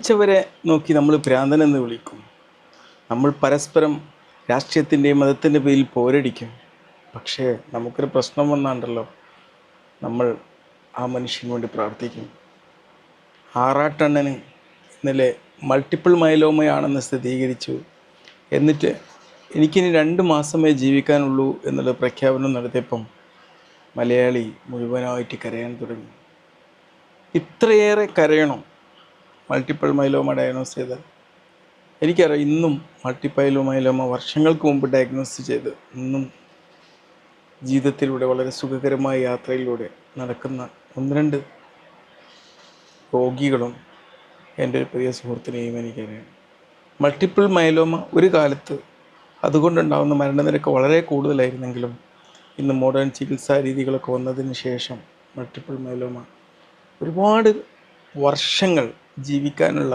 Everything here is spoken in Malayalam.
ജനിച്ചവരെ നോക്കി നമ്മൾ ഭ്രാന്തനെന്ന് വിളിക്കും. നമ്മൾ പരസ്പരം രാഷ്ട്രീയത്തിൻ്റെയും മതത്തിൻ്റെ പേരിൽ പോരടിക്കും. പക്ഷേ നമുക്കൊരു പ്രശ്നം വന്നാണ്ടല്ലോ, നമ്മൾ ആ മനുഷ്യന് വേണ്ടി പ്രാർത്ഥിക്കും. ആറാട്ടണ്ണന് ഇന്നലെ മൾട്ടിപ്പിൾ മൈലോമയാണെന്ന് സ്ഥിരീകരിച്ചു. എന്നിട്ട് എനിക്കിനി 2 മാസമേ ജീവിക്കാനുള്ളൂ എന്നുള്ള പ്രഖ്യാപനം നടത്തിയപ്പം മലയാളി മുഴുവനായിട്ട് കരയാൻ തുടങ്ങി. ഇത്രയേറെ കരയണം മൾട്ടിപ്പിൾ മൈലോമ ഡയഗ്നോസ് ചെയ്ത്? എനിക്കറിയാം, ഇന്നും മൾട്ടിപ്പിൾ മൈലോമ വർഷങ്ങൾക്ക് മുമ്പ് ഡയഗ്നോസ് ചെയ്ത് ഇന്നും ജീവിതത്തിലൂടെ വളരെ സുഖകരമായ യാത്രയിലൂടെ നടക്കുന്ന 1-2 രോഗികളും എൻ്റെ ഒരു പ്രിയ സുഹൃത്തിനെയും എനിക്കറിയാം. മൾട്ടിപ്പിൾ മൈലോമ ഒരു കാലത്ത് അതുകൊണ്ടുണ്ടാകുന്ന മരണനിരക്ക് വളരെ കൂടുതലായിരുന്നെങ്കിലും ഇന്ന് മോഡേൺ ചികിത്സാ രീതികളൊക്കെ വന്നതിന് ശേഷം മൾട്ടിപ്പിൾ മൈലോമ ഒരുപാട് വർഷങ്ങൾ ജീവിക്കാനുള്ള